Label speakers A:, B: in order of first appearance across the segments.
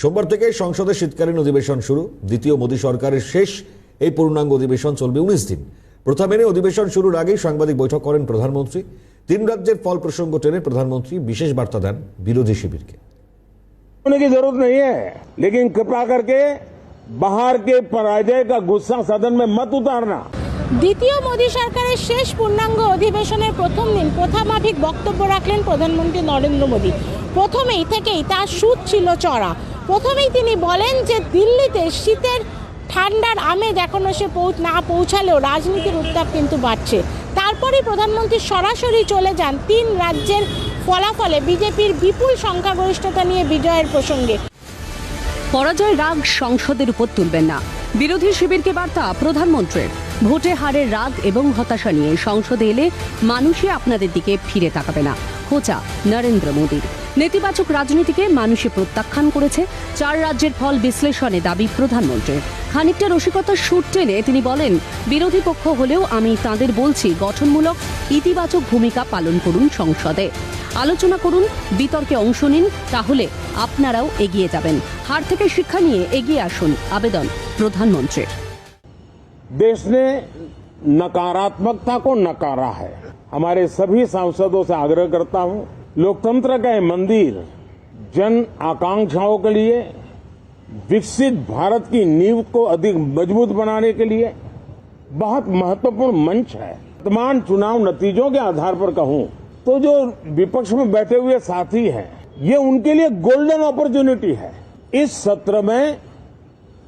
A: সোমবার থেকে সংসদের শীতকালীন অধিবেশন শুরু। দ্বিতীয় মোদী সরকারের শেষ এই পূর্ণাঙ্গ অধিবেশন চলবে 19 দিন। প্রথা মেনে অধিবেশন শুরুর আগেই সাংবাদিক বৈঠক করেন প্রধানমন্ত্রী। 3 রাজ্যের ফল প্রসঙ্গ টেনে প্রধানমন্ত্রী বিশেষ বার্তা দেন বিরোধী শিবিরকে।
B: होने की जरूरत नहीं है, लेकिन कृपा करके बाहर के पराजय का गुस्सा सदन में मत उतारना।
C: দ্বিতীয় মোদী সরকারের শেষ পূর্ণাঙ্গ অধিবেশনের প্রথম দিন প্রথামাফিক বক্তব্য রাখলেন প্রধানমন্ত্রী নরেন্দ্র মোদী। প্রথমেই থেকেই তার সুর ছিল চড়া। প্রথমেই তিনি বলেন যে দিল্লিতে শীতের ঠান্ডার আমেজ এখনো সে না পৌঁছালেও রাজনীতির উত্তাপ কিন্তু বাড়ছে। তারপরেই প্রধানমন্ত্রী সরাসরি চলে যান 3 রাজ্যের ফলাফলে বিজেপির বিপুল সংখ্যাগরিষ্ঠতা নিয়ে বিজয়ের প্রসঙ্গে।
D: পরাজয় রাগ সংসদের উপর তুলবেন না, বিরোধী শিবিরকে বার্তা প্রধানমন্ত্রীর। ভোটে হারের রাগ এবং হতাশা নিয়ে সংসদে এলে মানুষই আপনাদের দিকে ফিরে তাকাবে না, খোঁচা নরেন্দ্র মোদীর। নেতিবাচক রাজনীতিকে মানুষে প্রত্যাখ্যান করেছে। 4 রাজ্যের ফল বিশ্লেষণে দাবি প্রধানমন্ত্রীর। খানিকটা রসিকতার সুর টেনে তিনি বলেন, বিরোধী পক্ষ হলেও আমি তাঁদের বলছি, গঠনমূলক ইতিবাচক ভূমিকা পালন করুন সংসদে, আলোচনা করুন, বিতর্কে অংশ নিন, তাহলে আপনারাও এগিয়ে যাবেন। হার থেকে শিক্ষা নিয়ে এগিয়ে আসুন, আবেদন প্রধানমন্ত্রীর।
B: देश ने नकारात्मकता को नकारा है। हमारे सभी सांसदों से आग्रह करता हूं, लोकतंत्र का ये मंदिर जन आकांक्षाओं के लिए, विकसित भारत की नींव को अधिक मजबूत बनाने के लिए बहुत महत्वपूर्ण मंच है। वर्तमान चुनाव नतीजों के आधार पर कहूं तो जो विपक्ष में बैठे हुए साथी हैं, ये उनके लिए गोल्डन अपॉर्चुनिटी है। इस सत्र में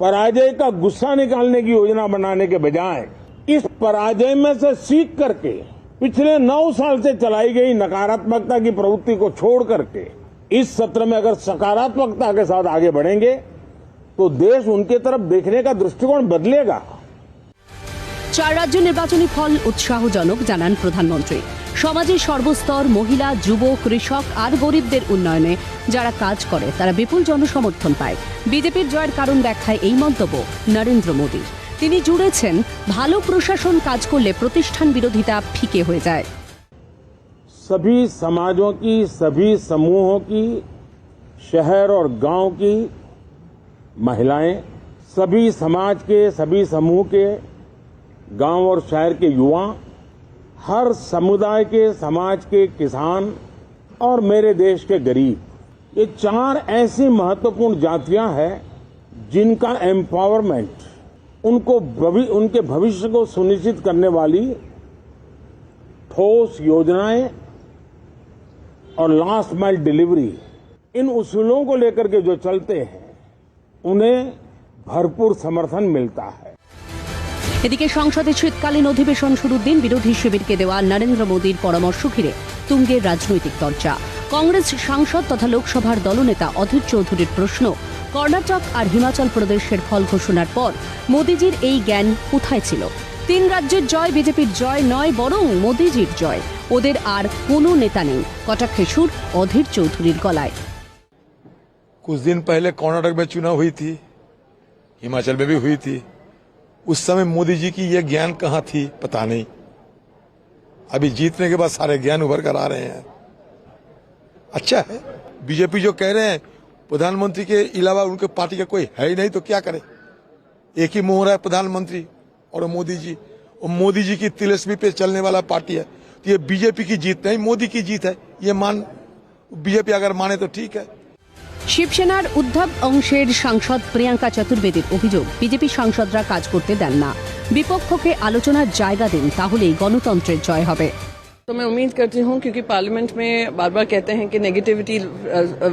B: पराजय का गुस्सा निकालने की योजना बनाने के बजाय इस पराजय में से सीख करके पिछले 9 साल से चलाई गई नकारात्मकता की प्रवृत्ति को छोड़ करके इस सत्र में अगर सकारात्मकता के साथ आगे बढ़ेंगे तो देश उनके तरफ देखने का दृष्टिकोण बदलेगा।
D: 4 রাজ্য নির্বাচনী ফল উৎসাহজনক জানান প্রধানমন্ত্রী। সমাজের সর্বস্তর, মহিলা, যুব, কৃষক আর গরিবদের উন্নয়নে যারা কাজ করে তারা বিপুল জনসমর্থন পায়। বিজেপির জয়ের কারণ দেখায় এই মন্তব্য নরেন্দ্র মোদীর। তিনি জুড়েছেন, ভালো প্রশাসন কাজ করলে প্রতিষ্ঠান বিরোধিতা ফিকে হয়ে যায়।
B: सभी समाजों की, सभी समूहों की, शहर और गांव की महिलाएं, सभी समाज के, सभी समूह के, गांव और शहर के युवा, हर समुदाय के, समाज के किसान और मेरे देश के गरीब, ये 4 ऐसी महत्वपूर्ण जातियां हैं जिनका एम्पावरमेंट, उनके भविष्य को सुनिश्चित करने वाली ठोस योजनाएं और लास्ट माइल डिलीवरी, इन उसूलों को लेकर के जो चलते हैं उन्हें भरपूर समर्थन मिलता है।
D: এদিকে সংসদে শীতকালীন অধিবেশন শুরুর দিন বিরোধী শিবিরকে দেওয়া নরেন্দ্র মোদীর পরামর্শ ঘিরে তুঙ্গে রাজনৈতিক চর্চা। কংগ্রেস সাংসদ তথা লোকসভার দলনেতা অধীর চৌধুরীর প্রশ্ন, কর্ণাটক আর হিমাচল প্রদেশের ফল ঘোষণার পর মোদীজির এই জ্ঞান কোথায় ছিল? 3 রাজ্যের জয় বিজেপির জয় নয়, বরং মোদীজির জয়। ওদের আর কোনো নেতা নেই, কটাক্ষে সুর অধীর চৌধুরীর গলায়।
E: कुछ दिन पहले कर्नाटक में चुनाव हुई थी, हिमाचल में भी हुई थी। उस समय मोदी जी की यह ज्ञान कहां थी पता नहीं। अभी जीतने के बाद सारे ज्ञान उभर कर आ रहे हैं। अच्छा है, बीजेपी जो कह रहे हैं प्रधानमंत्री के अलावा उनके पार्टी का कोई है ही नहीं तो क्या करे। एक ही मोहर है प्रधानमंत्री और मोदी जी, और मोदी जी की तिलस्मी पे चलने वाला पार्टी है। तो ये बीजेपी की जीत नहीं, मोदी की जीत है। ये बीजेपी अगर माने तो ठीक है।
D: শিবসেনার উদ্ধব অংশের সাংসদ প্রিয়াঙ্কা চতুর্বেদীর অভিযোগ, বিজেপি সাংসদরা কাজ করতে দেন না, বিপক্ষকে আলোচনার জায়গা দিন, তাহলেই গণতন্ত্রের জয় হবে।
F: तो मैं उम्मीद करती हूं, क्योंकि पार्लियामेंट में बार बार कहते हैं कि नेगेटिविटी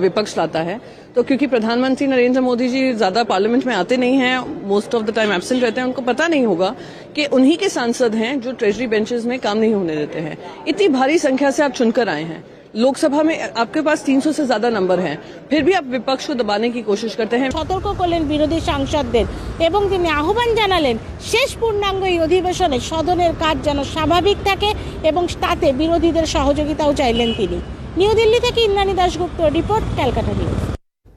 F: विपक्ष लाता है, तो क्योंकि प्रधानमंत्री नरेंद्र मोदी जी ज्यादा पार्लियामेंट में आते नहीं हैं, most of the time absent रहते हैं, उनको पता नहीं होगा कि उन्हीं के सांसद हैं जो ट्रेजरी बेंचेस में काम नहीं होने देते हैं। इतनी भारी संख्या से आप चुनकर आए हैं, लोकसभा में आपके पास 300 से ज्यादा नंबर हैं, फिर भी आप विपक्ष को दबाने की कोशिश करते हैं।
C: সতর্ক করলেন বিরোধী সাংসদদের এবং তিনি আহ্বান জানালেন শেষ পূর্ণাঙ্গ এই অধিবেশনে সদনের কাজ যেন স্বাভাবিক থাকে এবং তাতে বিরোধীদের সহযোগিতাও চাইলেন তিনি। নিউ দিল্লি থেকে ইন্দ্রাণী দাশগুপ্ত রিপোর্ট, ক্যালকাটা নিউজ।